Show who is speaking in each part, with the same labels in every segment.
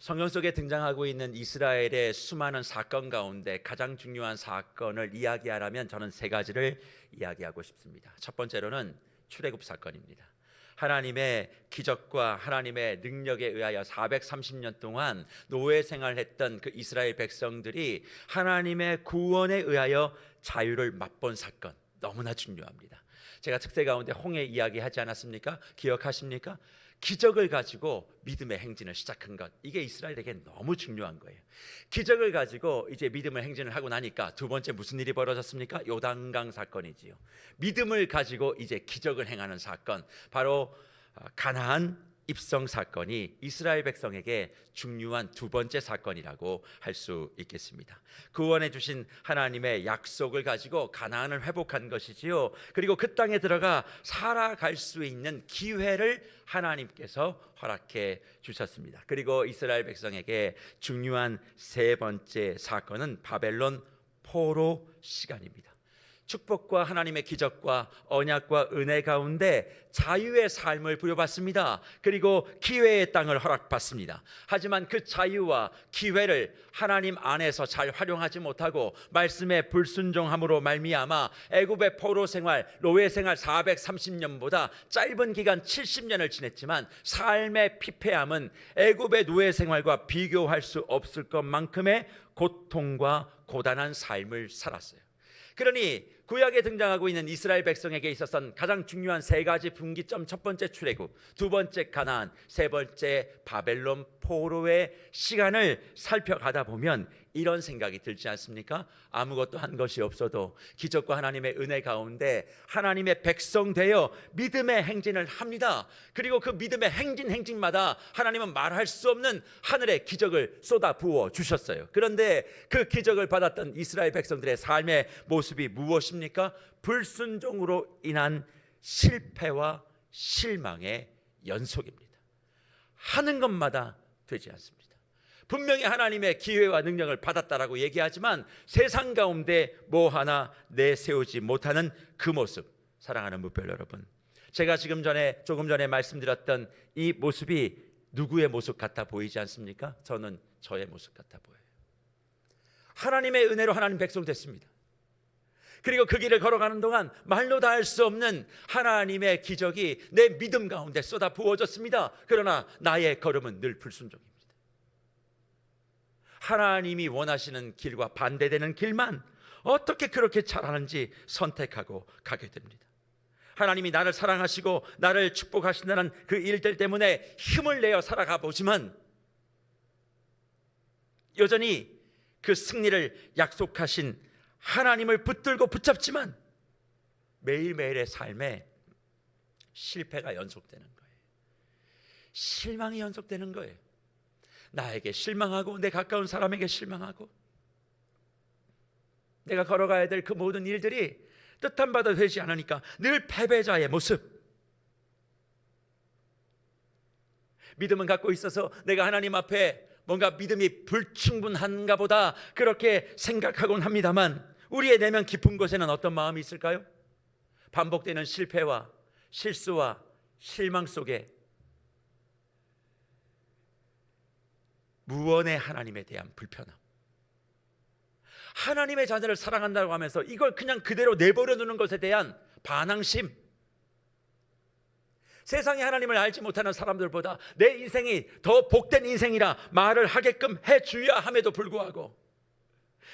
Speaker 1: 성경 속에 등장하고 있는 이스라엘의 수많은 사건 가운데 가장 중요한 사건을 이야기하라면 저는 세 가지를 이야기하고 싶습니다. 첫 번째로는 출애굽 사건입니다. 하나님의 기적과 하나님의 능력에 의하여 430년 동안 노예 생활했던 그 이스라엘 백성들이 하나님의 구원에 의하여 자유를 맛본 사건, 너무나 중요합니다. 제가 특세 가운데 홍해 이야기하지 않았습니까? 기억하십니까? 기적을 가지고 믿음의 행진을 시작한 것, 이게 이스라엘에게 너무 중요한 거예요. 기적을 가지고 이제 믿음의 행진을 하고 나니까 두 번째 무슨 일이 벌어졌습니까? 요단강 사건이지요. 믿음을 가지고 이제 기적을 행하는 사건, 바로 가나안 입성 사건이 이스라엘 백성에게 중요한 두 번째 사건이라고 할 수 있겠습니다. 구원해 주신 하나님의 약속을 가지고 가나안을 회복한 것이지요. 그리고 그 땅에 들어가 살아갈 수 있는 기회를 하나님께서 허락해 주셨습니다. 그리고 이스라엘 백성에게 중요한 세 번째 사건은 바벨론 포로 시간입니다. 축복과 하나님의 기적과 언약과 은혜 가운데 자유의 삶을 부여받습니다. 그리고 기회의 땅을 허락받습니다. 하지만 그 자유와 기회를 하나님 안에서 잘 활용하지 못하고 말씀에 불순종함으로 말미암아 애굽의 포로 생활, 노예 생활 430년보다 짧은 기간 70년을 지냈지만 삶의 피폐함은 애굽의 노예 생활과 비교할 수 없을 것만큼의 고통과 고단한 삶을 살았어요. 그러니 구약에 등장하고 있는 이스라엘 백성에게 있어서는 가장 중요한 세 가지 분기점, 첫 번째 출애굽, 두 번째 가나안, 세 번째 바벨론 포로의 시간을 살펴가다 보면 이런 생각이 들지 않습니까? 아무것도 한 것이 없어도 기적과 하나님의 은혜 가운데 하나님의 백성 되어 믿음의 행진을 합니다. 그리고 그 믿음의 행진마다 하나님은 말할 수 없는 하늘의 기적을 쏟아 부어 주셨어요. 그런데 그 기적을 받았던 이스라엘 백성들의 삶의 모습이 무엇입니까? 불순종으로 인한 실패와 실망의 연속입니다. 하는 것마다 되지 않습니다. 분명히 하나님의 기회와 능력을 받았다라고 얘기하지만 세상 가운데 뭐 하나 내세우지 못하는 그 모습. 사랑하는 무별 여러분, 제가 조금 전에 말씀드렸던 이 모습이 누구의 모습 같아 보이지 않습니까? 저는 저의 모습 같아 보여요. 하나님의 은혜로 하나님 백성 됐습니다. 그리고 그 길을 걸어가는 동안 말로 다 할 수 없는 하나님의 기적이 내 믿음 가운데 쏟아 부어졌습니다. 그러나 나의 걸음은 늘 불순종입니다. 하나님이 원하시는 길과 반대되는 길만 어떻게 그렇게 잘하는지 선택하고 가게 됩니다. 하나님이 나를 사랑하시고 나를 축복하신다는 그 일들 때문에 힘을 내어 살아가 보지만 여전히 그 승리를 약속하신 하나님을 붙들고 붙잡지만 매일매일의 삶에 실패가 연속되는 거예요. 실망이 연속되는 거예요. 나에게 실망하고 내 가까운 사람에게 실망하고 내가 걸어가야 될 그 모든 일들이 뜻한 바도 되지 않으니까 늘 패배자의 모습. 믿음은 갖고 있어서 내가 하나님 앞에 뭔가 믿음이 불충분한가 보다 그렇게 생각하곤 합니다만 우리의 내면 깊은 곳에는 어떤 마음이 있을까요? 반복되는 실패와 실수와 실망 속에 무언의 하나님에 대한 불편함, 하나님의 자녀를 사랑한다고 하면서 이걸 그냥 그대로 내버려 두는 것에 대한 반항심, 세상에 하나님을 알지 못하는 사람들보다 내 인생이 더 복된 인생이라 말을 하게끔 해줘야 함에도 불구하고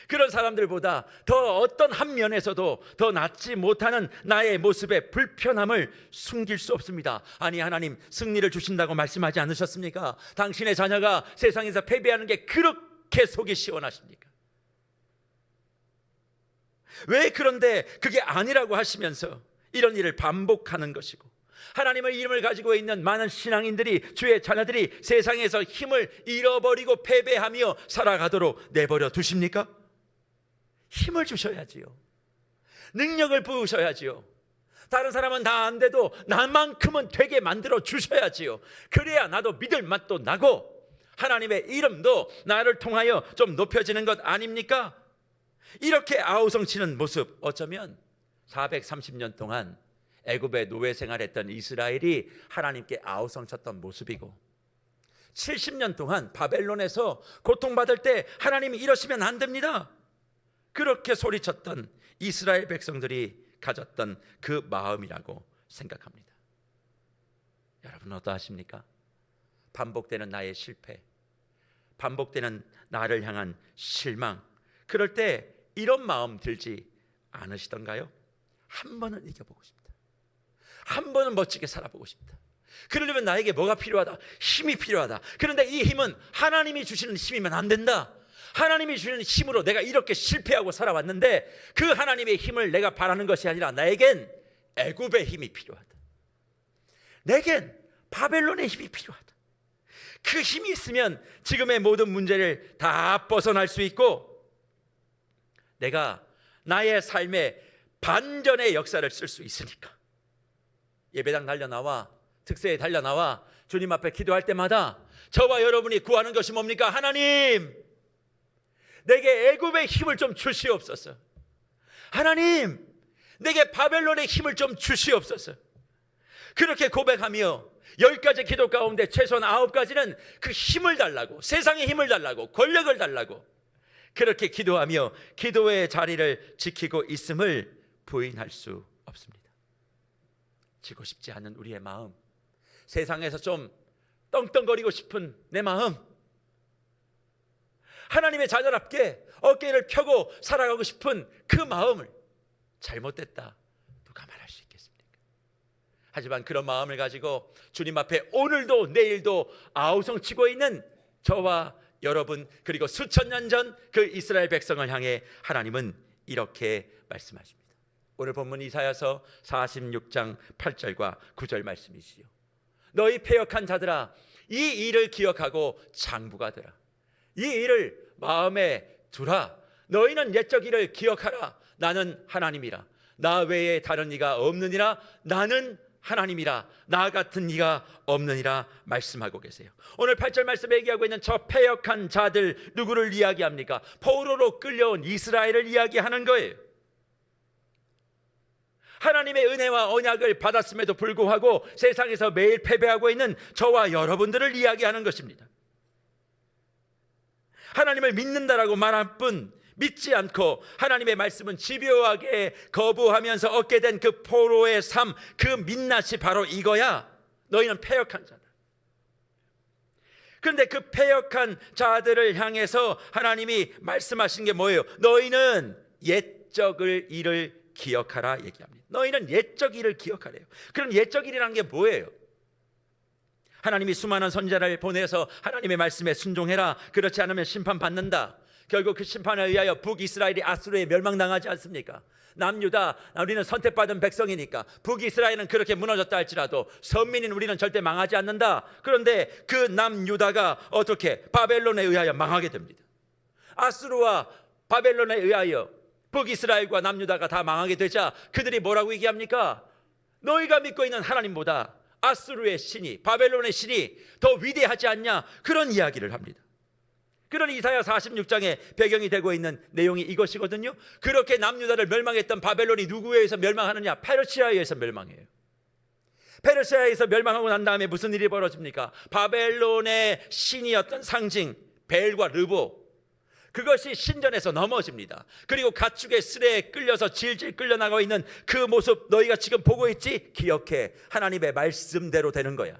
Speaker 1: 그런 사람들보다 더 어떤 한 면에서도 더 낫지 못하는 나의 모습의 불편함을 숨길 수 없습니다. 아니, 하나님 승리를 주신다고 말씀하지 않으셨습니까? 당신의 자녀가 세상에서 패배하는 게 그렇게 속이 시원하십니까? 왜 그런데 그게 아니라고 하시면서 이런 일을 반복하는 것이고 하나님의 이름을 가지고 있는 많은 신앙인들이, 주의 자녀들이 세상에서 힘을 잃어버리고 패배하며 살아가도록 내버려 두십니까? 힘을 주셔야지요. 능력을 부으셔야지요. 다른 사람은 다 안 돼도 나만큼은 되게 만들어 주셔야지요. 그래야 나도 믿을 맛도 나고 하나님의 이름도 나를 통하여 좀 높여지는 것 아닙니까? 이렇게 아우성치는 모습, 어쩌면 430년 동안 애굽의 노예 생활했던 이스라엘이 하나님께 아우성쳤던 모습이고 70년 동안 바벨론에서 고통받을 때 하나님이 이러시면 안 됩니다. 그렇게 소리쳤던 이스라엘 백성들이 가졌던 그 마음이라고 생각합니다. 여러분 어떠하십니까? 반복되는 나의 실패, 반복되는 나를 향한 실망, 그럴 때 이런 마음 들지 않으시던가요? 한 번은 이겨보고 싶다. 한 번은 멋지게 살아보고 싶다. 그러려면 나에게 뭐가 필요하다? 힘이 필요하다. 그런데 이 힘은 하나님이 주시는 힘이면 안 된다. 하나님이 주시는 힘으로 내가 이렇게 실패하고 살아왔는데 그 하나님의 힘을 내가 바라는 것이 아니라 나에겐 애굽의 힘이 필요하다. 내겐 바벨론의 힘이 필요하다. 그 힘이 있으면 지금의 모든 문제를 다 벗어날 수 있고 내가 나의 삶의 반전의 역사를 쓸 수 있으니까. 예배당 달려나와 특세에 달려나와 주님 앞에 기도할 때마다 저와 여러분이 구하는 것이 뭡니까? 하나님, 내게 애굽의 힘을 좀 주시옵소서. 하나님, 내게 바벨론의 힘을 좀 주시옵소서. 그렇게 고백하며 10가지 기도 가운데 최소한 9가지는 그 힘을 달라고, 세상의 힘을 달라고, 권력을 달라고 그렇게 기도하며 기도의 자리를 지키고 있음을 부인할 수 없습니다. 지고 싶지 않은 우리의 마음, 세상에서 좀 떵떵거리고 싶은 내 마음, 하나님의 자녀답게 어깨를 펴고 살아가고 싶은 그 마음을 잘못됐다 누가 말할 수 있겠습니까? 하지만 그런 마음을 가지고 주님 앞에 오늘도 내일도 아우성치고 있는 저와 여러분, 그리고 수천 년 전 그 이스라엘 백성을 향해 하나님은 이렇게 말씀하십니다. 오늘 본문 이사야서 46장 8절과 9절 말씀이지요. 너희 패역한 자들아, 이 일을 기억하고 장부가 되라. 이 일을 마음에 두라. 너희는 옛적 일을 기억하라. 나는 하나님이라. 나 외에 다른 이가 없느니라. 나는 하나님이라. 나 같은 이가 없느니라 말씀하고 계세요. 오늘 8절 말씀에 얘기하고 있는 저 패역한 자들, 누구를 이야기합니까? 포로로 끌려온 이스라엘을 이야기하는 거예요. 하나님의 은혜와 언약을 받았음에도 불구하고 세상에서 매일 패배하고 있는 저와 여러분들을 이야기하는 것입니다. 하나님을 믿는다라고 말할 뿐 믿지 않고 하나님의 말씀은 집요하게 거부하면서 얻게 된 그 포로의 삶, 그 민낯이 바로 이거야. 너희는 패역한 자다. 그런데 그 패역한 자들을 향해서 하나님이 말씀하신 게 뭐예요? 너희는 옛적 일을 기억하라 얘기합니다. 너희는 옛적 일을 기억하래요. 그럼 옛적 일이라는 게 뭐예요? 하나님이 수많은 선지자를 보내서 하나님의 말씀에 순종해라. 그렇지 않으면 심판받는다. 결국 그 심판에 의하여 북이스라엘이 아수르에 멸망당하지 않습니까? 남유다, 우리는 선택받은 백성이니까 북이스라엘은 그렇게 무너졌다 할지라도 선민인 우리는 절대 망하지 않는다. 그런데 그 남유다가 어떻게 바벨론에 의하여 망하게 됩니다. 아수르와 바벨론에 의하여 북이스라엘과 남유다가 다 망하게 되자 그들이 뭐라고 얘기합니까? 너희가 믿고 있는 하나님보다 아수르의 신이, 바벨론의 신이 더 위대하지 않냐? 그런 이야기를 합니다. 그런 이사야 46장의 배경이 되고 있는 내용이 이것이거든요. 그렇게 남유다를 멸망했던 바벨론이 누구에 의해서 멸망하느냐? 페르시아에 의해서 멸망해요. 페르시아에서 멸망하고 난 다음에 무슨 일이 벌어집니까? 바벨론의 신이었던 상징 벨과 르보, 그것이 신전에서 넘어집니다. 그리고 가축의 쓰레에 끌려서 질질 끌려나가고 있는 그 모습 너희가 지금 보고 있지? 기억해. 하나님의 말씀대로 되는 거야.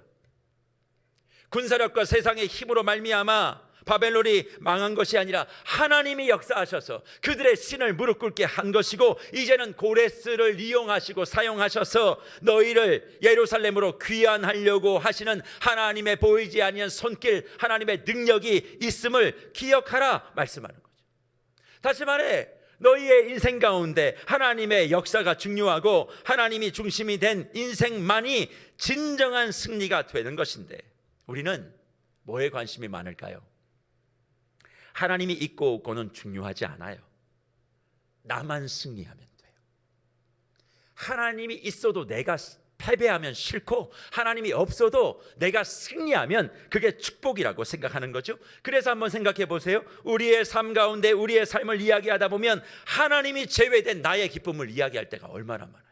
Speaker 1: 군사력과 세상의 힘으로 말미암아 바벨론이 망한 것이 아니라 하나님이 역사하셔서 그들의 신을 무릎 꿇게 한 것이고, 이제는 고레스를 이용하시고 사용하셔서 너희를 예루살렘으로 귀환하려고 하시는 하나님의 보이지 아니한 손길, 하나님의 능력이 있음을 기억하라 말씀하는 거죠. 다시 말해, 너희의 인생 가운데 하나님의 역사가 중요하고 하나님이 중심이 된 인생만이 진정한 승리가 되는 것인데, 우리는 뭐에 관심이 많을까요? 하나님이 있고 없고는 중요하지 않아요. 나만 승리하면 돼요. 하나님이 있어도 내가 패배하면 싫고, 하나님이 없어도 내가 승리하면 그게 축복이라고 생각하는 거죠. 그래서 한번 생각해 보세요. 우리의 삶 가운데 우리의 삶을 이야기하다 보면 하나님이 제외된 나의 기쁨을 이야기할 때가 얼마나 많아요.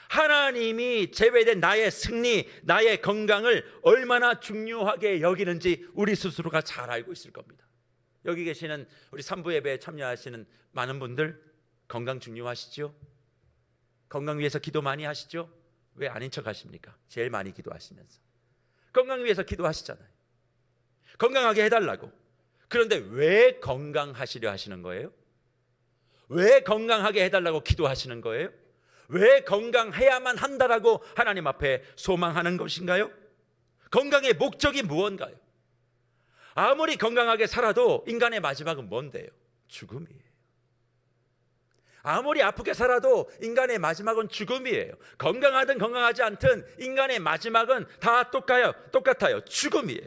Speaker 1: 하나님이 제외된 나의 승리, 나의 건강을 얼마나 중요하게 여기는지 우리 스스로가 잘 알고 있을 겁니다. 여기 계시는 우리 산부 예배에 참여하시는 많은 분들 건강 중요하시죠? 건강 위해서 기도 많이 하시죠? 왜 아닌 척 하십니까? 제일 많이 기도하시면서 건강 위해서 기도하시잖아요. 건강하게 해달라고. 그런데 왜 건강하시려 하시는 거예요? 왜 건강하게 해달라고 기도하시는 거예요? 왜 건강해야만 한다라고 하나님 앞에 소망하는 것인가요? 건강의 목적이 무언가요? 아무리 건강하게 살아도 인간의 마지막은 뭔데요? 죽음이에요. 아무리 아프게 살아도 인간의 마지막은 죽음이에요. 건강하든 건강하지 않든 인간의 마지막은 다 똑같아요. 죽음이에요.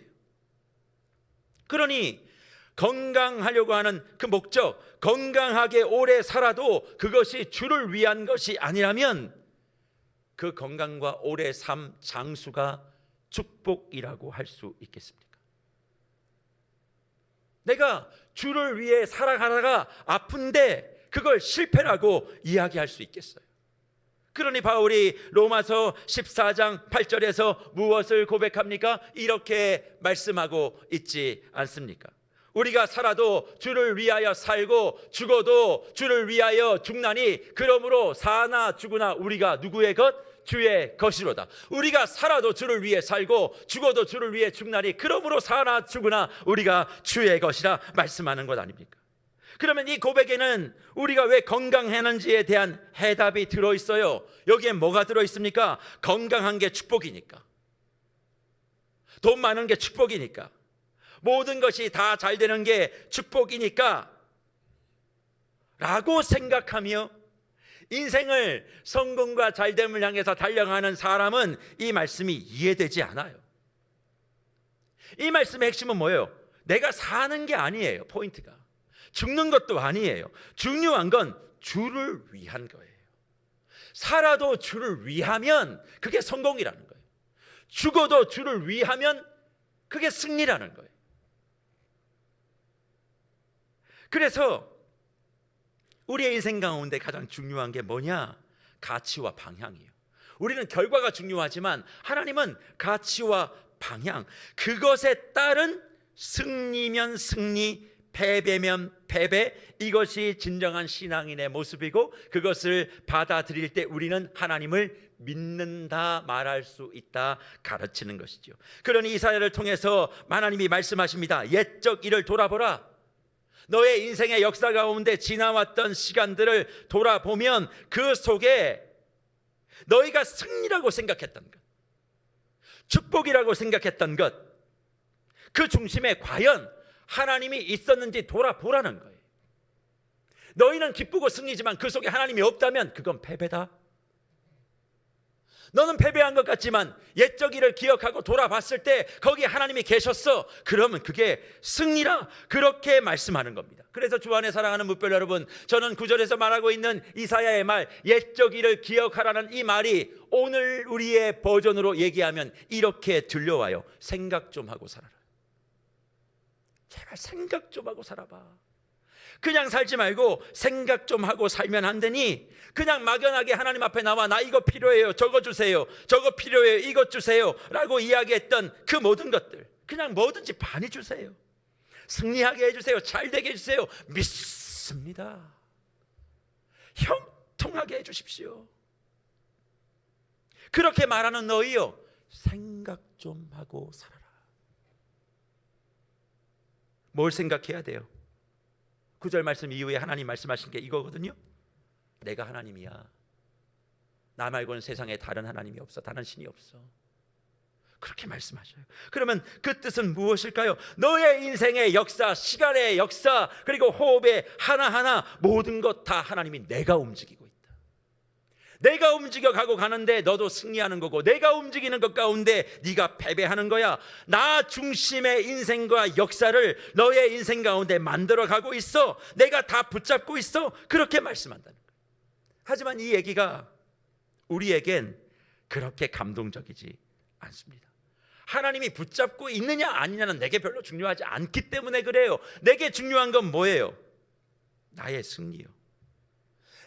Speaker 1: 그러니 건강하려고 하는 그 목적, 건강하게 오래 살아도 그것이 주를 위한 것이 아니라면 그 건강과 오래 삶 장수가 축복이라고 할 수 있겠습니까? 내가 주를 위해 살아가다가 아픈데 그걸 실패라고 이야기할 수 있겠어요? 그러니 바울이 로마서 14장 8절에서 무엇을 고백합니까? 이렇게 말씀하고 있지 않습니까? 우리가 살아도 주를 위하여 살고 죽어도 주를 위하여 죽나니 그러므로 사나 죽으나 우리가 누구의 것? 주의 것이로다. 우리가 살아도 주를 위해 살고 죽어도 주를 위해 죽나니 그러므로 사나 죽으나 우리가 주의 것이라 말씀하는 것 아닙니까? 그러면 이 고백에는 우리가 왜 건강했는지에 대한 해답이 들어있어요. 여기에 뭐가 들어있습니까? 건강한 게 축복이니까, 돈 많은 게 축복이니까, 모든 것이 다 잘 되는 게 축복이니까 라고 생각하며 인생을 성공과 잘됨을 향해서 달려가는 사람은 이 말씀이 이해되지 않아요. 이 말씀의 핵심은 뭐예요? 내가 사는 게 아니에요. 포인트가 죽는 것도 아니에요. 중요한 건 주를 위한 거예요. 살아도 주를 위하면 그게 성공이라는 거예요. 죽어도 주를 위하면 그게 승리라는 거예요. 그래서 우리의 인생 가운데 가장 중요한 게 뭐냐? 가치와 방향이에요. 우리는 결과가 중요하지만 하나님은 가치와 방향, 그것에 따른 승리면 승리, 패배면 패배, 이것이 진정한 신앙인의 모습이고 그것을 받아들일 때 우리는 하나님을 믿는다 말할 수 있다 가르치는 것이죠. 그러니 이사야를 통해서 하나님이 말씀하십니다. 옛적 일을 돌아보라. 너의 인생의 역사 가운데 지나왔던 시간들을 돌아보면 그 속에 너희가 승리라고 생각했던 것, 축복이라고 생각했던 것, 그 중심에 과연 하나님이 있었는지 돌아보라는 거예요. 너희는 기쁘고 승리지만 그 속에 하나님이 없다면 그건 패배다. 너는 패배한 것 같지만 옛적 일을 기억하고 돌아봤을 때 거기에 하나님이 계셨어. 그러면 그게 승리라. 그렇게 말씀하는 겁니다. 그래서 주 안에 사랑하는 뭇별 여러분, 저는 구절에서 말하고 있는 이사야의 말, 옛적 일을 기억하라는 이 말이 오늘 우리의 버전으로 얘기하면 이렇게 들려와요. 생각 좀 하고 살아라. 제발 생각 좀 하고 살아봐. 그냥 살지 말고 생각 좀 하고 살면 안 되니 그냥 막연하게 하나님 앞에 나와 나 이거 필요해요, 저거 주세요, 저거 필요해요, 이것 주세요 라고 이야기했던 그 모든 것들 그냥 뭐든지 많이 주세요. 승리하게 해주세요. 잘 되게 해주세요. 믿습니다. 형통하게 해주십시오. 그렇게 말하는 너희요, 생각 좀 하고 살아라. 뭘 생각해야 돼요? 9절 말씀 이후에 하나님 말씀하신 게 이거거든요. 내가 하나님이야. 나 말고는 세상에 다른 하나님이 없어. 다른 신이 없어. 그렇게 말씀하셔요. 그러면 그 뜻은 무엇일까요? 너의 인생의 역사, 시간의 역사, 그리고 호흡의 하나하나 모든 것 다 하나님이 내가 움직이고 있다. 내가 움직여가고 가는데 너도 승리하는 거고, 내가 움직이는 것 가운데 네가 패배하는 거야. 나 중심의 인생과 역사를 너의 인생 가운데 만들어가고 있어. 내가 다 붙잡고 있어. 그렇게 말씀한다는 거예요. 하지만 이 얘기가 우리에겐 그렇게 감동적이지 않습니다. 하나님이 붙잡고 있느냐 아니냐는 내게 별로 중요하지 않기 때문에 그래요. 내게 중요한 건 뭐예요? 나의 승리요.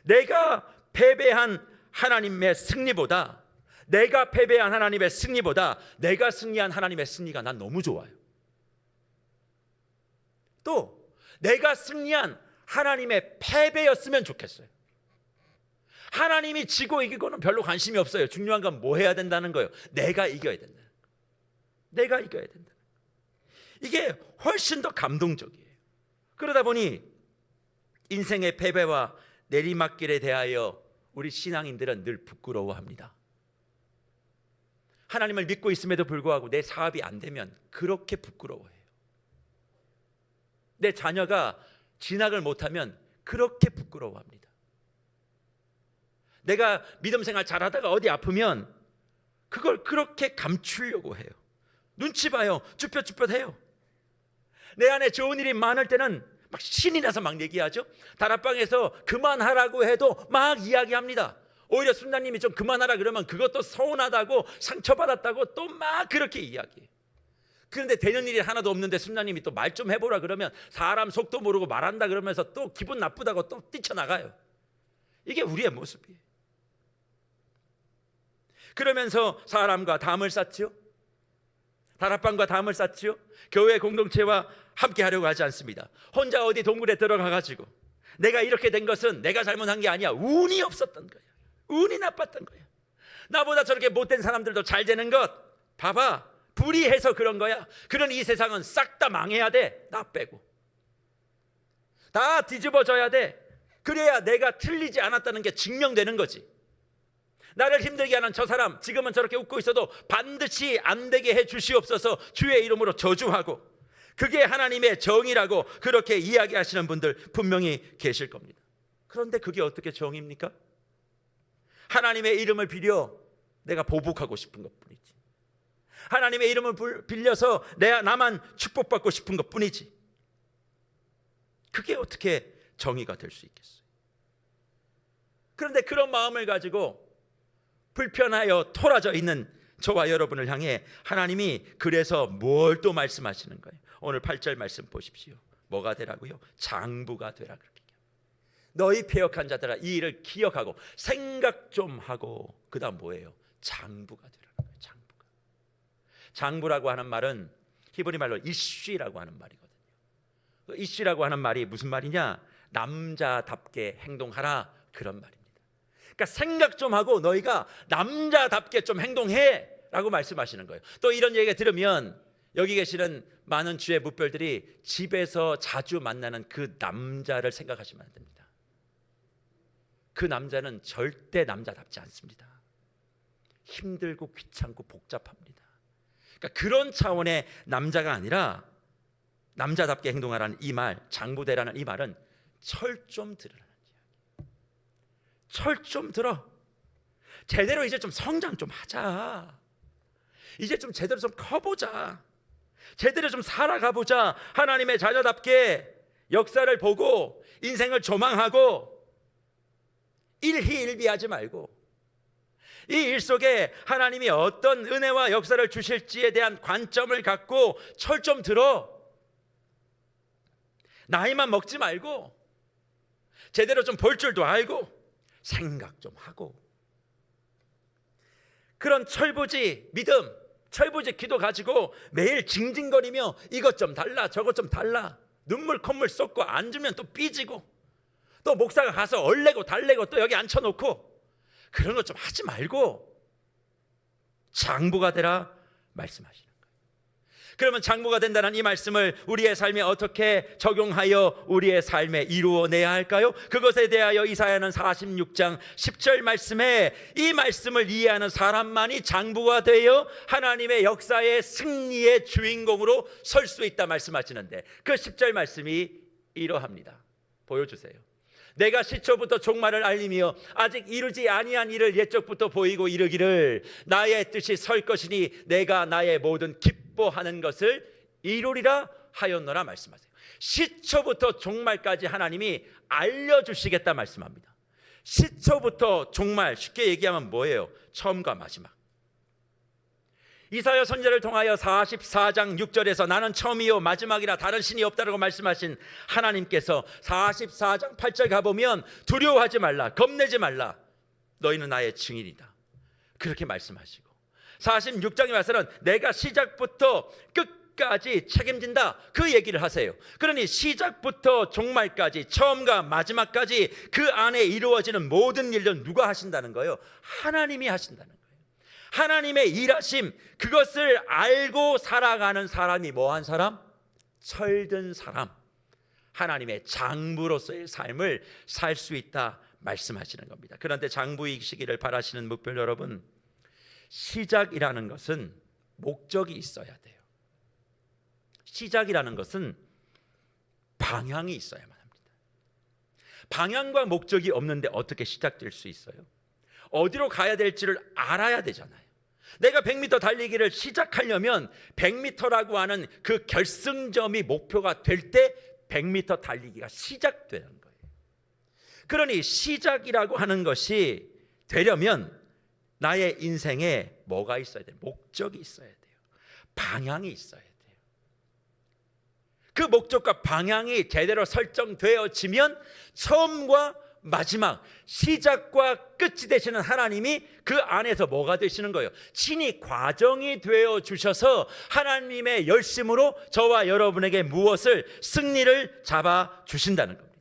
Speaker 1: 내가 패배한 하나님의 승리보다, 내가 패배한 하나님의 승리보다 내가 승리한 하나님의 승리가 난 너무 좋아요. 또 내가 승리한 하나님의 패배였으면 좋겠어요. 하나님이 지고 이기고는 별로 관심이 없어요. 중요한 건 뭐 해야 된다는 거예요. 내가 이겨야 된다. 내가 이겨야 된다. 이게 훨씬 더 감동적이에요. 그러다 보니 인생의 패배와 내리막길에 대하여 우리 신앙인들은 늘 부끄러워합니다. 하나님을 믿고 있음에도 불구하고 내 사업이 안 되면 그렇게 부끄러워해요. 내 자녀가 진학을 못하면 그렇게 부끄러워합니다. 내가 믿음 생활 잘하다가 어디 아프면 그걸 그렇게 감추려고 해요. 눈치 봐요. 쭈뼛쭈뼛해요. 내 안에 좋은 일이 많을 때는 막 신이 나서 막 얘기하죠. 다락방에서 그만하라고 해도 막 이야기합니다. 오히려 순자님이 좀 그만하라 그러면 그것도 서운하다고, 상처받았다고 또 막 그렇게 이야기해요. 그런데 되는 일이 하나도 없는데 순자님이 또 말 좀 해보라 그러면 사람 속도 모르고 말한다 그러면서 또 기분 나쁘다고 또 뛰쳐나가요. 이게 우리의 모습이에요. 그러면서 사람과 담을 쌓지요. 다락방과 담을 쌓지요. 교회 공동체와 함께 하려고 하지 않습니다. 혼자 어디 동굴에 들어가가지고 내가 이렇게 된 것은 내가 잘못한 게 아니야, 운이 없었던 거야, 운이 나빴던 거야, 나보다 저렇게 못된 사람들도 잘 되는 것 봐봐, 불의해서 그런 거야. 그런 이 세상은 싹 다 망해야 돼. 나 빼고 다 뒤집어져야 돼. 그래야 내가 틀리지 않았다는 게 증명되는 거지. 나를 힘들게 하는 저 사람 지금은 저렇게 웃고 있어도 반드시 안 되게 해 주시옵소서 주의 이름으로 저주하고, 그게 하나님의 정의라고 그렇게 이야기하시는 분들 분명히 계실 겁니다. 그런데 그게 어떻게 정의입니까? 하나님의 이름을 빌려 내가 보복하고 싶은 것뿐이지. 하나님의 이름을 빌려서 나만 축복받고 싶은 것뿐이지. 그게 어떻게 정의가 될 수 있겠어요? 그런데 그런 마음을 가지고 불편하여 토라져 있는 저와 여러분을 향해 하나님이 그래서 뭘 또 말씀하시는 거예요? 오늘 8절 말씀 보십시오. 뭐가 되라고요? 장부가 되라. 그렇게 너희 패역한 자들아 이 일을 기억하고 생각 좀 하고, 그 다음 뭐예요? 장부가 되라. 장부가. 장부라고 하는 말은 히브리 말로 이쉬라고 하는 말이거든요. 이쉬라고 하는 말이 무슨 말이냐? 남자답게 행동하라, 그런 말입니다. 그러니까 생각 좀 하고 너희가 남자답게 좀 행동해 라고 말씀하시는 거예요. 또 이런 얘기가 들으면 여기 계시는 많은 주의 무별들이 집에서 자주 만나는 그 남자를 생각하시면 안 됩니다. 그 남자는 절대 남자답지 않습니다. 힘들고 귀찮고 복잡합니다. 그러니까 그런 차원의 남자가 아니라 남자답게 행동하라는 이 말, 장부되라는 이 말은 철 좀 들으라는 이야기. 철 좀 들어. 제대로 이제 좀 성장 좀 하자. 이제 좀 제대로 좀 커보자. 제대로 좀 살아가보자. 하나님의 자녀답게 역사를 보고 인생을 조망하고 일희일비하지 말고 이 일 속에 하나님이 어떤 은혜와 역사를 주실지에 대한 관점을 갖고 철 좀 들어. 나이만 먹지 말고 제대로 좀 볼 줄도 알고 생각 좀 하고, 그런 철부지 믿음, 철부지 기도 가지고 매일 징징거리며 이것 좀 달라 저것 좀 달라 눈물 콧물 쏟고 안 주면 또 삐지고, 또 목사가 가서 얼레고 달래고 또 여기 앉혀놓고 그런 것 좀 하지 말고 장부가 되라 말씀하시는 거예요. 그러면 장부가 된다는 이 말씀을 우리의 삶에 어떻게 적용하여 우리의 삶에 이루어내야 할까요? 그것에 대하여 이사야는 46장 10절 말씀에 이 말씀을 이해하는 사람만이 장부가 되어 하나님의 역사의 승리의 주인공으로 설 수 있다 말씀하시는데, 그 10절 말씀이 이러합니다. 보여주세요. 내가 시초부터 종말을 알리며 아직 이루지 아니한 일을 옛적부터 보이고 이르기를 나의 뜻이 설 것이니 내가 나의 모든 기뻐하는 것을 이루리라 하였노라 말씀하세요. 시초부터 종말까지 하나님이 알려주시겠다 말씀합니다. 시초부터 종말, 쉽게 얘기하면 뭐예요? 처음과 마지막. 이사야 선지자를 통하여 44장 6절에서 나는 처음이요 마지막이라 다른 신이 없다라고 말씀하신 하나님께서 44장 8절 가보면 두려워하지 말라, 겁내지 말라, 너희는 나의 증인이다. 그렇게 말씀하시고 46장에 와서는 내가 시작부터 끝까지 책임진다, 그 얘기를 하세요. 그러니 시작부터 종말까지, 처음과 마지막까지 그 안에 이루어지는 모든 일은 누가 하신다는 거예요? 하나님이 하신다는 거예요. 하나님의 일하심, 그것을 알고 살아가는 사람이 뭐한 사람? 철든 사람, 하나님의 장부로서의 삶을 살 수 있다 말씀하시는 겁니다. 그런데 장부이시기를 바라시는 목별 여러분, 시작이라는 것은 목적이 있어야 돼요. 시작이라는 것은 방향이 있어야만 합니다. 방향과 목적이 없는데 어떻게 시작될 수 있어요? 어디로 가야 될지를 알아야 되잖아요. 내가 100m 달리기를 시작하려면 100m라고 하는 그 결승점이 목표가 될 때 100m 달리기가 시작되는 거예요. 그러니 시작이라고 하는 것이 되려면 나의 인생에 뭐가 있어야 돼요? 목적이 있어야 돼요. 방향이 있어야 돼요. 그 목적과 방향이 제대로 설정되어지면 처음과 마지막, 시작과 끝이 되시는 하나님이 그 안에서 뭐가 되시는 거예요? 친히 과정이 되어 주셔서 하나님의 열심으로 저와 여러분에게 무엇을, 승리를 잡아 주신다는 겁니다.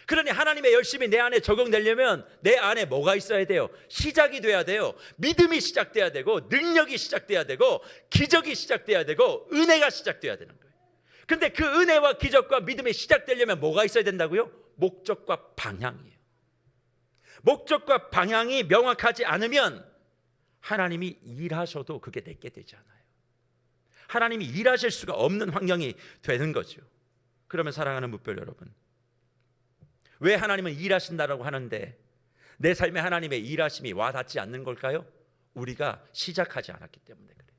Speaker 1: 그러니 하나님의 열심이 내 안에 적용되려면 내 안에 뭐가 있어야 돼요? 시작이 돼야 돼요. 믿음이 시작돼야 되고, 능력이 시작돼야 되고, 기적이 시작돼야 되고, 은혜가 시작돼야 되는 거예요. 근데 그 은혜와 기적과 믿음이 시작되려면 뭐가 있어야 된다고요? 목적과 방향이에요. 목적과 방향이 명확하지 않으면 하나님이 일하셔도 그게 내게 되지 않아요. 하나님이 일하실 수가 없는 환경이 되는 거죠. 그러면 사랑하는 묵별 여러분, 왜 하나님은 일하신다라고 하는데 내 삶에 하나님의 일하심이 와닿지 않는 걸까요? 우리가 시작하지 않았기 때문에 그래요.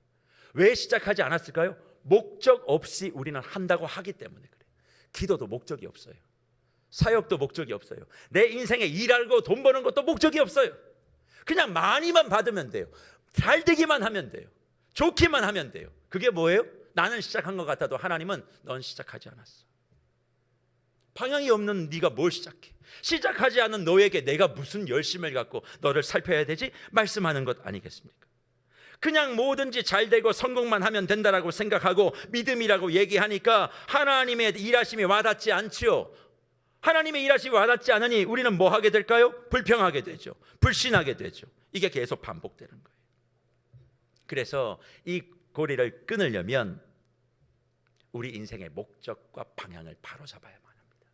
Speaker 1: 왜 시작하지 않았을까요? 목적 없이 우리는 한다고 하기 때문에 그래요. 기도도 목적이 없어요. 사역도 목적이 없어요. 내 인생에 일하고 돈 버는 것도 목적이 없어요. 그냥 많이만 받으면 돼요. 잘 되기만 하면 돼요. 좋기만 하면 돼요. 그게 뭐예요? 나는 시작한 것 같아도 하나님은 넌 시작하지 않았어. 방향이 없는 네가 뭘 시작해? 시작하지 않은 너에게 내가 무슨 열심을 갖고 너를 살펴야 되지? 말씀하는 것 아니겠습니까? 그냥 뭐든지 잘 되고 성공만 하면 된다라고 생각하고 믿음이라고 얘기하니까 하나님의 일하심이 와닿지 않지요. 하나님의 일하심이 와닿지 않으니 우리는 뭐 하게 될까요? 불평하게 되죠. 불신하게 되죠. 이게 계속 반복되는 거예요. 그래서 이 고리를 끊으려면 우리 인생의 목적과 방향을 바로잡아야만 합니다.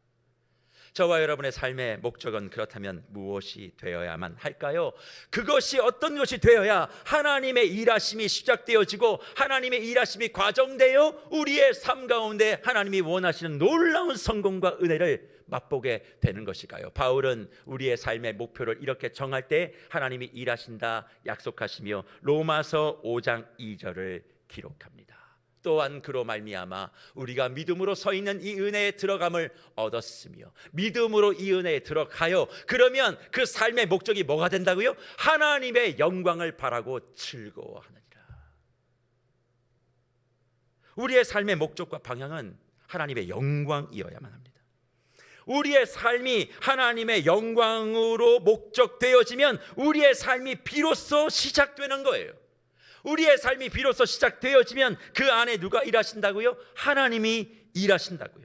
Speaker 1: 저와 여러분의 삶의 목적은 그렇다면 무엇이 되어야만 할까요? 그것이 어떤 것이 되어야 하나님의 일하심이 시작되어지고 하나님의 일하심이 과정되어 우리의 삶 가운데 하나님이 원하시는 놀라운 성공과 은혜를 맛보게 되는 것일까요? 바울은 우리의 삶의 목표를 이렇게 정할 때 하나님이 일하신다 약속하시며 로마서 5장 2절을 기록합니다. 또한 그로 말미암아 우리가 믿음으로 서 있는 이 은혜에 들어감을 얻었으며 믿음으로 이 은혜에 들어가요. 그러면 그 삶의 목적이 뭐가 된다고요? 하나님의 영광을 바라고 즐거워하느니라. 우리의 삶의 목적과 방향은 하나님의 영광이어야만 합니다. 우리의 삶이 하나님의 영광으로 목적되어지면 우리의 삶이 비로소 시작되는 거예요. 우리의 삶이 비로소 시작되어지면 그 안에 누가 일하신다고요? 하나님이 일하신다고요.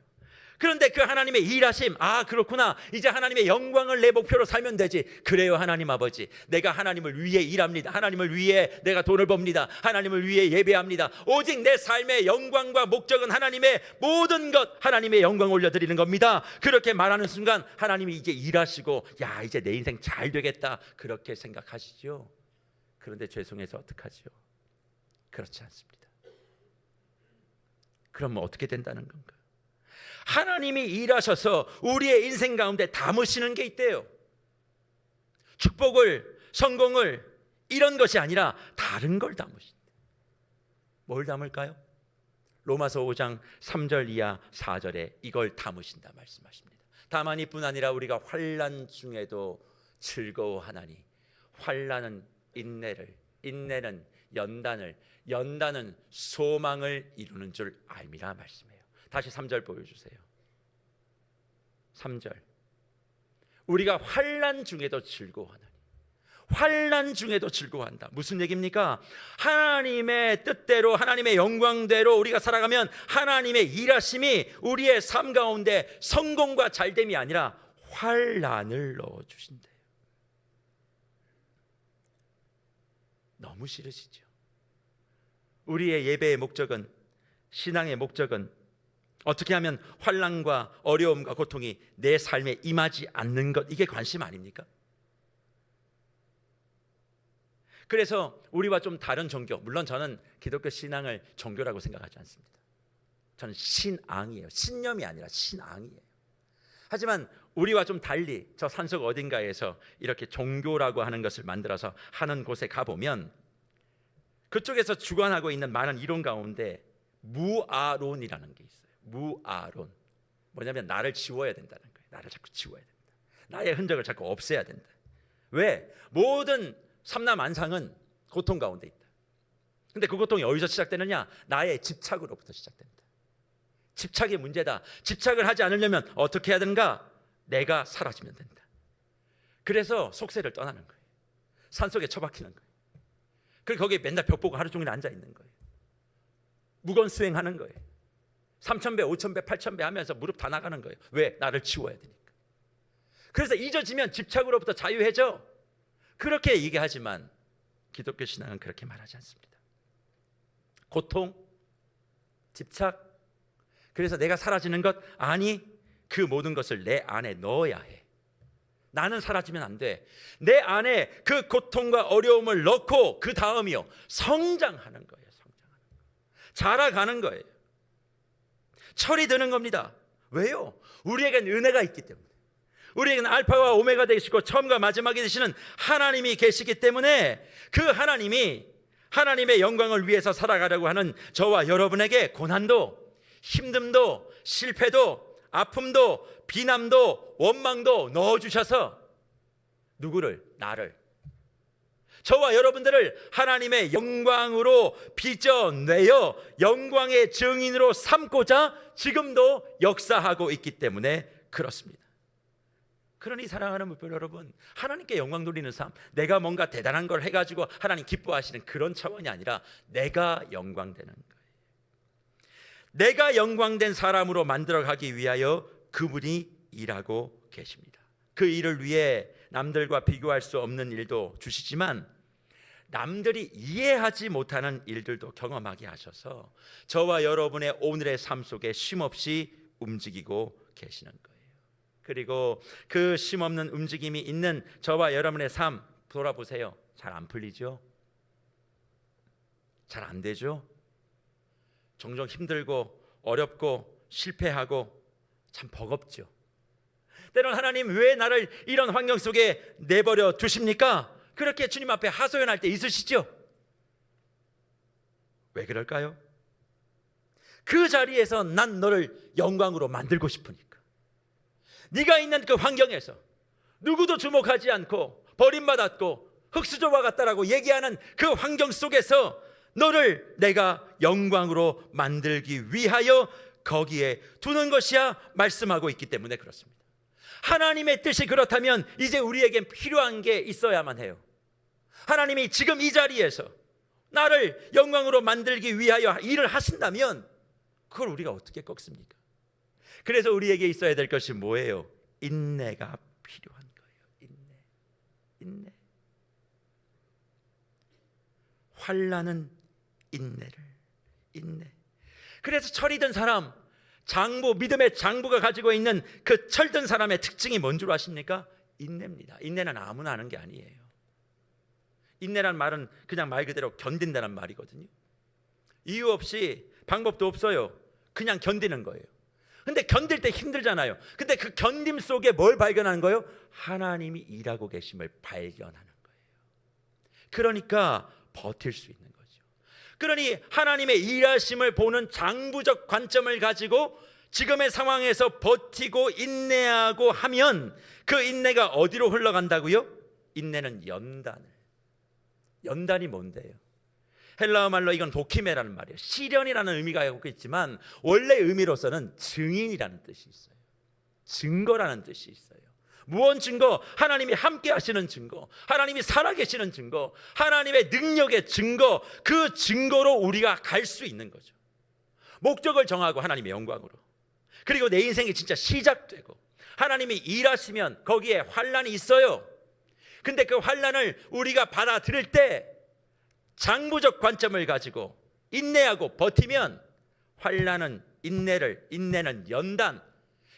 Speaker 1: 그런데 그 하나님의 일하심, 아 그렇구나, 이제 하나님의 영광을 내 목표로 살면 되지. 그래요 하나님 아버지, 내가 하나님을 위해 일합니다. 하나님을 위해 내가 돈을 법니다. 하나님을 위해 예배합니다. 오직 내 삶의 영광과 목적은 하나님의 모든 것, 하나님의 영광 올려드리는 겁니다. 그렇게 말하는 순간 하나님이 이제 일하시고 야 이제 내 인생 잘 되겠다 그렇게 생각하시죠. 그런데 죄송해서 어떡하죠? 그렇지 않습니다. 그러면 어떻게 된다는 건가? 하나님이 일하셔서 우리의 인생 가운데 담으시는 게 있대요. 축복을, 성공을, 이런 것이 아니라 다른 걸 담으신다. 뭘 담을까요? 로마서 5장 3절 이하 4절에 이걸 담으신다 말씀하십니다. 다만 이뿐 아니라 우리가 환난 중에도 즐거워하나니, 환난은 인내를, 인내는 연단을, 연단은 소망을 이루는 줄 알미라 말씀해요. 다시 3절 보여주세요. 3절, 우리가 환난 중에도 즐거워하나니. 환난 중에도 즐거워한다. 무슨 얘기입니까? 하나님의 뜻대로, 하나님의 영광대로 우리가 살아가면 하나님의 일하심이 우리의 삶 가운데 성공과 잘됨이 아니라 환난을 넣어주신대요. 너무 싫으시죠? 우리의 예배의 목적은, 신앙의 목적은 어떻게 하면 환난과 어려움과 고통이 내 삶에 임하지 않는 것, 이게 관심 아닙니까? 그래서 우리와 좀 다른 종교, 물론 저는 기독교 신앙을 종교라고 생각하지 않습니다. 저는 신앙이에요. 신념이 아니라 신앙이에요. 하지만 우리와 좀 달리 저 산속 어딘가에서 이렇게 종교라고 하는 것을 만들어서 하는 곳에 가보면 그쪽에서 주관하고 있는 많은 이론 가운데 무아론이라는 게 있어요. 무아론. 뭐냐면 나를 지워야 된다는 거예요. 나를 자꾸 지워야 된다. 나의 흔적을 자꾸 없애야 된다. 왜? 모든 삼라만상은 고통 가운데 있다. 근데 그 고통이 어디서 시작되느냐? 나의 집착으로부터 시작된다. 집착이 문제다. 집착을 하지 않으려면 어떻게 해야 되는가? 내가 사라지면 된다. 그래서 속세를 떠나는 거예요. 산속에 처박히는 거예요. 그리고 거기에 맨날 벽 보고 하루 종일 앉아 있는 거예요. 무건 수행하는 거예요. 3,000배, 5,000배, 8,000배 하면서 무릎 다 나가는 거예요. 왜? 나를 지워야 되니까. 그래서 잊어지면 집착으로부터 자유해져. 그렇게 얘기하지만 기독교 신앙은 그렇게 말하지 않습니다. 고통, 집착, 그래서 내가 사라지는 것, 아니, 그 모든 것을 내 안에 넣어야 해. 나는 사라지면 안 돼. 내 안에 그 고통과 어려움을 넣고 그 다음이요, 성장하는 거예요. 성장하는 거. 자라가는 거예요. 철이 드는 겁니다. 왜요? 우리에겐 은혜가 있기 때문에. 우리에겐 알파와 오메가 되시고 처음과 마지막이 되시는 하나님이 계시기 때문에 그 하나님이 하나님의 영광을 위해서 살아가려고 하는 저와 여러분에게 고난도, 힘듦도, 실패도, 아픔도, 비남도, 원망도 넣어주셔서 누구를? 나를, 저와 여러분들을 하나님의 영광으로 빚어내어 영광의 증인으로 삼고자 지금도 역사하고 있기 때문에 그렇습니다. 그러니 사랑하는 물결 여러분, 하나님께 영광 돌리는 삶, 내가 뭔가 대단한 걸 해가지고 하나님 기뻐하시는 그런 차원이 아니라 내가 영광되는 거예요. 내가 영광된 사람으로 만들어가기 위하여 그분이 일하고 계십니다. 그 일을 위해 남들과 비교할 수 없는 일도 주시지만 남들이 이해하지 못하는 일들도 경험하게 하셔서 저와 여러분의 오늘의 삶 속에 쉼없이 움직이고 계시는 거예요. 그리고 그 쉼없는 움직임이 있는 저와 여러분의 삶 돌아보세요. 잘 안 풀리죠? 잘 안 되죠? 종종 힘들고 어렵고 실패하고 참 버겁죠. 때론 하나님 왜 나를 이런 환경 속에 내버려 두십니까? 그렇게 주님 앞에 하소연할 때 있으시죠? 왜 그럴까요? 그 자리에서 난 너를 영광으로 만들고 싶으니까. 네가 있는 그 환경에서 누구도 주목하지 않고 버림받았고 흙수저와 같다라고 얘기하는 그 환경 속에서 너를 내가 영광으로 만들기 위하여 거기에 두는 것이야 말씀하고 있기 때문에 그렇습니다. 하나님의 뜻이 그렇다면 이제 우리에겐 필요한 게 있어야만 해요. 하나님이 지금 이 자리에서 나를 영광으로 만들기 위하여 일을 하신다면 그걸 우리가 어떻게 꺾습니까? 그래서 우리에게 있어야 될 것이 뭐예요? 인내가 필요한 거예요. 인내. 환난은 인내. 그래서 철이 든 사람, 장부, 믿음의 장부가 가지고 있는 그 철든 사람의 특징이 뭔 줄 아십니까? 인내입니다. 인내는 아무나 하는 게 아니에요. 인내란 말은 그냥 말 그대로 견딘다는 말이거든요. 이유 없이, 방법도 없어요. 그냥 견디는 거예요. 근데 견딜 때 힘들잖아요. 근데 그 견딤 속에 뭘 발견하는 거예요? 하나님이 일하고 계심을 발견하는 거예요. 그러니까 버틸 수 있는 거죠. 그러니 하나님의 일하심을 보는 장부적 관점을 가지고 지금의 상황에서 버티고 인내하고 하면 그 인내가 어디로 흘러간다고요? 인내는 연단이 뭔데요? 헬라어 말로 이건 도키메라는 말이에요. 시련이라는 의미가 갖고 있지만 원래 의미로서는 증인이라는 뜻이 있어요. 증거라는 뜻이 있어요. 무언 증거? 하나님이 함께 하시는 증거, 하나님이 살아계시는 증거, 하나님의 능력의 증거, 그 증거로 우리가 갈 수 있는 거죠. 목적을 정하고 하나님의 영광으로, 그리고 내 인생이 진짜 시작되고 하나님이 일하시면 거기에 환난이 있어요. 근데 그 환난을 우리가 받아들일 때 장부적 관점을 가지고 인내하고 버티면 환난은 인내는 연단,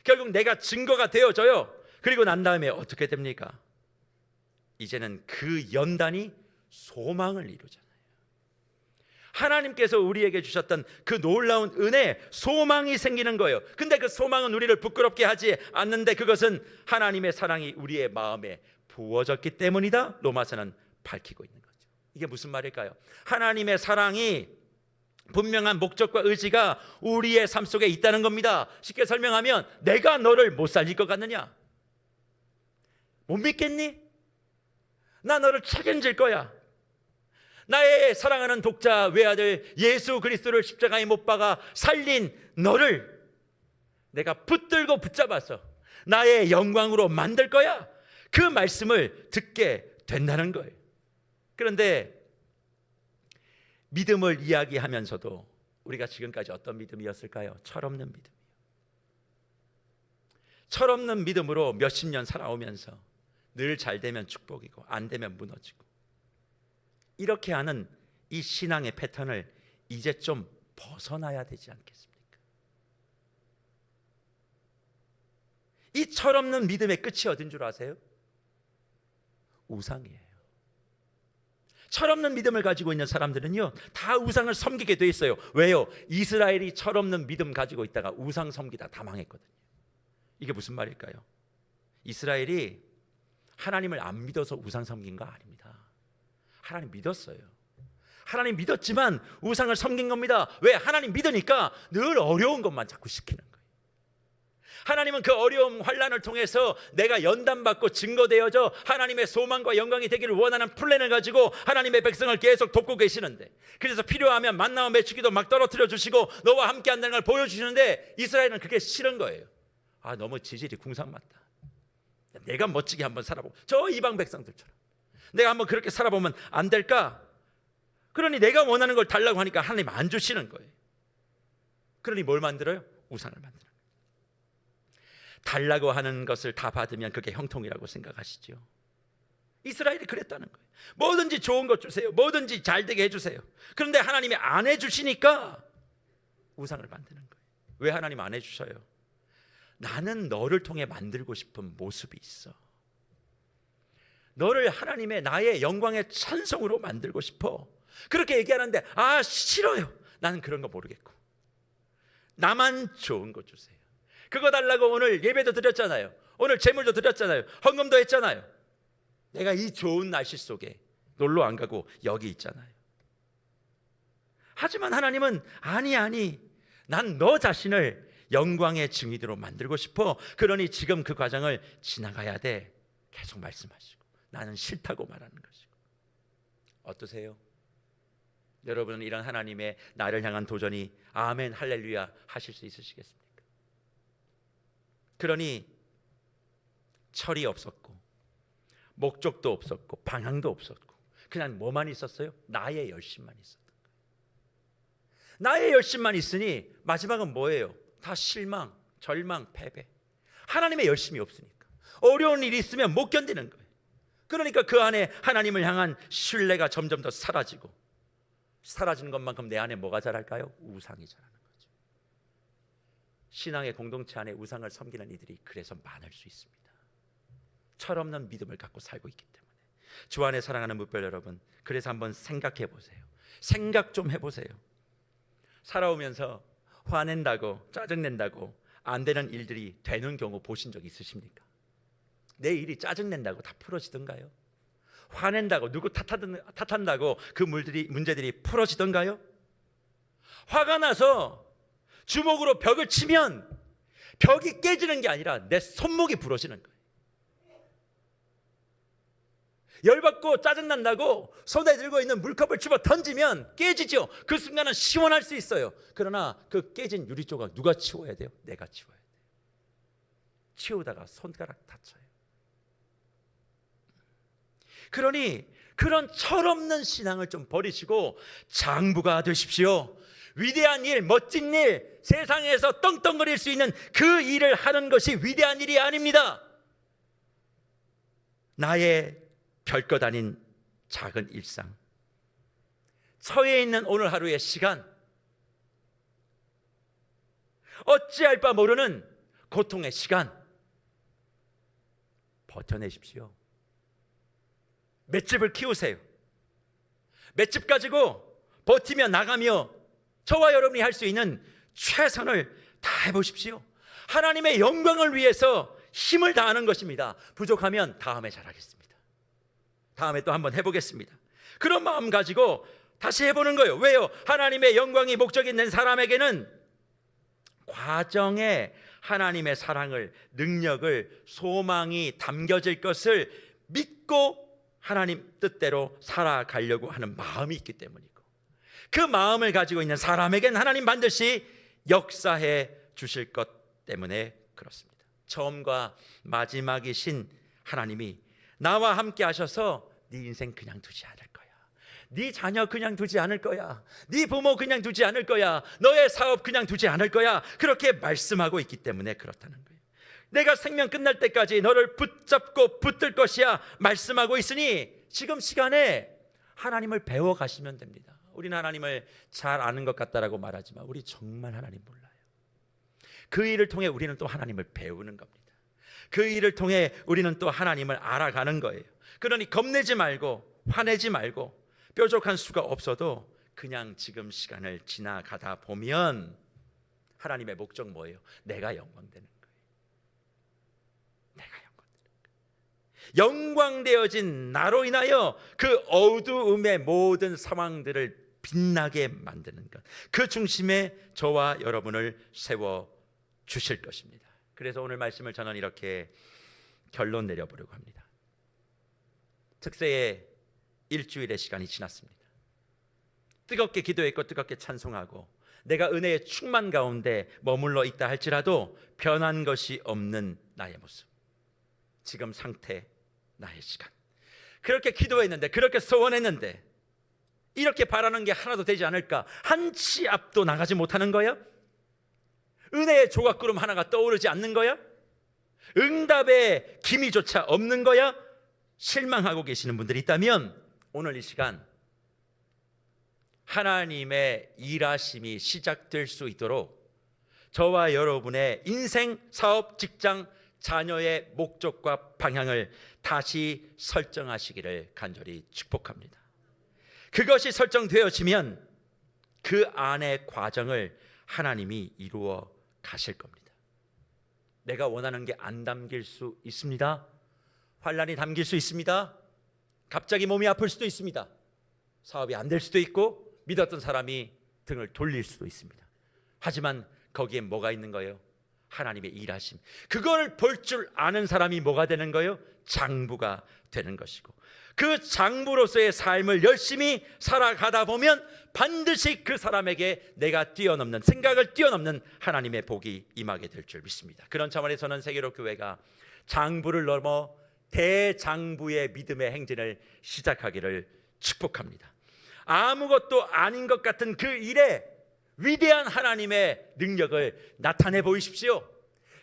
Speaker 1: 결국 내가 증거가 되어져요. 그리고 난 다음에 어떻게 됩니까? 이제는 그 연단이 소망을 이루잖아요. 하나님께서 우리에게 주셨던 그 놀라운 은혜, 소망이 생기는 거예요. 근데 그 소망은 우리를 부끄럽게 하지 않는데 그것은 하나님의 사랑이 우리의 마음에 부어졌기 때문이다. 로마서는 밝히고 있는 거죠. 이게 무슨 말일까요? 하나님의 사랑이 분명한 목적과 의지가 우리의 삶 속에 있다는 겁니다. 쉽게 설명하면 내가 너를 못 살릴 것 같느냐? 못 믿겠니? 나 너를 책임질 거야. 나의 사랑하는 독자 외아들 예수 그리스도를 십자가에 못 박아 살린 너를 내가 붙들고 붙잡아서 나의 영광으로 만들 거야. 그 말씀을 듣게 된다는 거예요. 그런데 믿음을 이야기하면서도 우리가 지금까지 어떤 믿음이었을까요? 철없는 믿음이요. 철없는 믿음으로 몇십 년 살아오면서 늘 잘 되면 축복이고 안 되면 무너지고, 이렇게 하는 이 신앙의 패턴을 이제 좀 벗어나야 되지 않겠습니까? 이 철없는 믿음의 끝이 어딘 줄 아세요? 우상이에요. 철없는 믿음을 가지고 있는 사람들은요, 다 우상을 섬기게 돼 있어요. 왜요? 이스라엘이 철없는 믿음 가지고 있다가 우상 섬기다 다 망했거든요. 이게 무슨 말일까요? 이스라엘이 하나님을 안 믿어서 우상 섬긴 거 아닙니다. 하나님 믿었어요. 하나님 믿었지만 우상을 섬긴 겁니다. 왜? 하나님 믿으니까 늘 어려운 것만 자꾸 시키는 거예요. 하나님은 그 어려움 환난을 통해서 내가 연단받고 증거되어져 하나님의 소망과 영광이 되기를 원하는 플랜을 가지고 하나님의 백성을 계속 돕고 계시는데, 그래서 필요하면 만나와 메추기도 막 떨어뜨려 주시고 너와 함께 한다는 걸 보여주시는데 이스라엘은 그게 싫은 거예요. 아, 너무 지질이 궁상맞다. 내가 멋지게 한번 살아보고, 저 이방 백성들처럼 내가 한번 그렇게 살아보면 안 될까? 그러니 내가 원하는 걸 달라고 하니까 하나님 안 주시는 거예요. 그러니 뭘 만들어요? 우상을 만들어요. 달라고 하는 것을 다 받으면 그게 형통이라고 생각하시죠? 이스라엘이 그랬다는 거예요. 뭐든지 좋은 것 주세요. 뭐든지 잘 되게 해주세요. 그런데 하나님이 안 해주시니까 우상을 만드는 거예요. 왜 하나님 안 해주셔요? 나는 너를 통해 만들고 싶은 모습이 있어. 너를 하나님의 나의 영광의 찬송으로 만들고 싶어. 그렇게 얘기하는데 아, 싫어요. 나는 그런 거 모르겠고 나만 좋은 거 주세요. 그거 달라고 오늘 예배도 드렸잖아요. 오늘 제물도 드렸잖아요. 헌금도 했잖아요. 내가 이 좋은 날씨 속에 놀러 안 가고 여기 있잖아요. 하지만 하나님은 아니 난 너 자신을 영광의 증인으로 만들고 싶어. 그러니 지금 그 과정을 지나가야 돼. 계속 말씀하시고 나는 싫다고 말하는 것이고. 어떠세요? 여러분은 이런 하나님의 나를 향한 도전이 아멘 할렐루야 하실 수 있으시겠습니까? 그러니 철이 없었고 목적도 없었고 방향도 없었고 그냥 뭐만 있었어요? 나의 열심만 있었던 거예요. 나의 열심만 있으니 마지막은 뭐예요? 다 실망, 절망, 패배. 하나님의 열심이 없으니까 어려운 일이 있으면 못 견디는 거예요. 그러니까 그 안에 하나님을 향한 신뢰가 점점 더 사라지고, 사라지는 것만큼 내 안에 뭐가 자랄까요? 우상이 자라는 거죠. 신앙의 공동체 안에 우상을 섬기는 이들이 그래서 많을 수 있습니다. 철없는 믿음을 갖고 살고 있기 때문에. 주 안에 사랑하는 뭇별 여러분, 그래서 한번 생각해 보세요. 생각 좀 해보세요. 살아오면서 화낸다고 짜증낸다고 안 되는 일들이 되는 경우 보신 적 있으십니까? 내 일이 짜증낸다고 다 풀어지던가요? 화낸다고 누구 탓한다고 그 문제들이 풀어지던가요? 화가 나서 주먹으로 벽을 치면 벽이 깨지는 게 아니라 내 손목이 부러지는 거예요. 열받고 짜증난다고 손에 들고 있는 물컵을 집어 던지면 깨지죠. 그 순간은 시원할 수 있어요. 그러나 그 깨진 유리 조각 누가 치워야 돼요? 내가 치워야 돼요. 치우다가 손가락 다쳐요. 그러니 그런 철없는 신앙을 좀 버리시고 장부가 되십시오. 위대한 일, 멋진 일, 세상에서 떵떵거릴 수 있는 그 일을 하는 것이 위대한 일이 아닙니다. 나의 별것 아닌 작은 일상, 처해 있는 오늘 하루의 시간, 어찌할 바 모르는 고통의 시간 버텨내십시오. 맷집을 키우세요. 맷집 가지고 버티며 나가며 저와 여러분이 할 수 있는 최선을 다해보십시오. 하나님의 영광을 위해서 힘을 다하는 것입니다. 부족하면 다음에 잘하겠습니다. 다음에 또 한번 해보겠습니다. 그런 마음 가지고 다시 해보는 거예요. 왜요? 하나님의 영광이 목적 있는 사람에게는 과정에 하나님의 사랑을, 능력을, 소망이 담겨질 것을 믿고 하나님 뜻대로 살아가려고 하는 마음이 있기 때문이고, 그 마음을 가지고 있는 사람에겐 하나님 반드시 역사해 주실 것 때문에 그렇습니다. 처음과 마지막이신 하나님이 나와 함께 하셔서 네 인생 그냥 두지 않을 거야. 네 자녀 그냥 두지 않을 거야. 네 부모 그냥 두지 않을 거야. 너의 사업 그냥 두지 않을 거야. 그렇게 말씀하고 있기 때문에 그렇다는 거예요. 내가 생명 끝날 때까지 너를 붙잡고 붙들 것이야 말씀하고 있으니 지금 시간에 하나님을 배워가시면 됩니다. 우리는 하나님을 잘 아는 것 같다라고 말하지만 우리 정말 하나님 몰라요. 그 일을 통해 우리는 또 하나님을 배우는 겁니다. 그 일을 통해 우리는 또 하나님을 알아가는 거예요. 그러니 겁내지 말고 화내지 말고 뾰족한 수가 없어도 그냥 지금 시간을 지나가다 보면 하나님의 목적 뭐예요? 내가 영광되는 거예요. 내가 영광되는 거예요. 영광되어진 나로 인하여 그 어두움의 모든 상황들을 빛나게 만드는 것, 그 중심에 저와 여러분을 세워 주실 것입니다. 그래서 오늘 말씀을 저는 이렇게 결론 내려보려고 합니다. 특세의 일주일의 시간이 지났습니다. 뜨겁게 기도했고 뜨겁게 찬송하고 내가 은혜의 충만 가운데 머물러 있다 할지라도 변한 것이 없는 나의 모습, 지금 상태, 나의 시간, 그렇게 기도했는데 그렇게 소원했는데 이렇게 바라는 게 하나도 되지 않을까? 한 치 앞도 나가지 못하는 거야? 은혜의 조각구름 하나가 떠오르지 않는 거야? 응답의 기미조차 없는 거야? 실망하고 계시는 분들이 있다면 오늘 이 시간 하나님의 일하심이 시작될 수 있도록 저와 여러분의 인생, 사업, 직장, 자녀의 목적과 방향을 다시 설정하시기를 간절히 축복합니다. 그것이 설정되어지면 그 안의 과정을 하나님이 이루어 가실 겁니다. 내가 원하는 게 안 담길 수 있습니다. 환난이 담길 수 있습니다. 갑자기 몸이 아플 수도 있습니다. 사업이 안 될 수도 있고 믿었던 사람이 등을 돌릴 수도 있습니다. 하지만 거기에 뭐가 있는 거예요? 하나님의 일하심. 그걸 볼 줄 아는 사람이 뭐가 되는 거예요? 장부가 되는 것이고, 그 장부로서의 삶을 열심히 살아가다 보면 반드시 그 사람에게 내가 뛰어넘는, 생각을 뛰어넘는 하나님의 복이 임하게 될 줄 믿습니다. 그런 차원에서는 세계로 교회가 장부를 넘어 대장부의 믿음의 행진을 시작하기를 축복합니다. 아무것도 아닌 것 같은 그 일에 위대한 하나님의 능력을 나타내 보이십시오.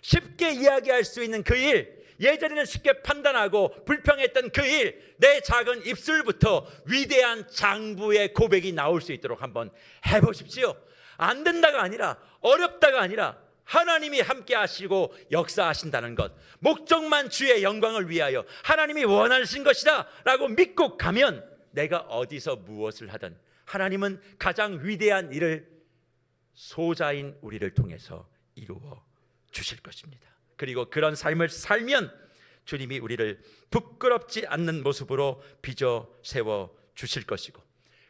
Speaker 1: 쉽게 이야기할 수 있는 그 일, 예전에는 쉽게 판단하고 불평했던 그 일, 내 작은 입술부터 위대한 장부의 고백이 나올 수 있도록 한번 해보십시오. 안 된다가 아니라, 어렵다가 아니라 하나님이 함께 하시고 역사하신다는 것, 목적만 주의 영광을 위하여 하나님이 원하신 것이다 라고 믿고 가면 내가 어디서 무엇을 하든 하나님은 가장 위대한 일을 소자인 우리를 통해서 이루어 주실 것입니다. 그리고 그런 삶을 살면 주님이 우리를 부끄럽지 않는 모습으로 빚어 세워 주실 것이고,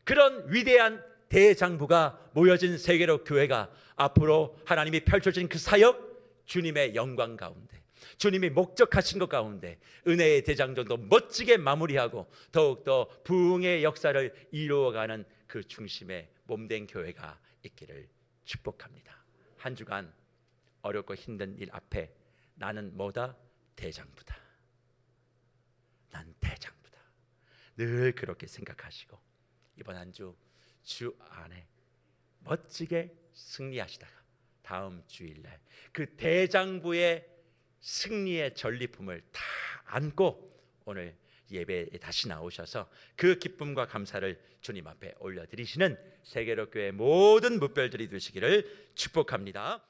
Speaker 1: 그런 위대한 대장부가 모여진 세계로 교회가 앞으로 하나님이 펼쳐진 그 사역, 주님의 영광 가운데, 주님이 목적하신 것 가운데 은혜의 대장정도 멋지게 마무리하고 더욱더 부흥의 역사를 이루어가는 그 중심에 몸된 교회가 있기를 축복합니다. 한 주간 어렵고 힘든 일 앞에 나는 뭐다? 대장부다. 난 대장부다. 늘 그렇게 생각하시고 이번 한 주 주 안에 멋지게 승리하시다가 다음 주일날 그 대장부의 승리의 전리품을 다 안고 오늘 예배에 다시 나오셔서 그 기쁨과 감사를 주님 앞에 올려드리시는 세계로 교회 모든 무별들이 되시기를 축복합니다.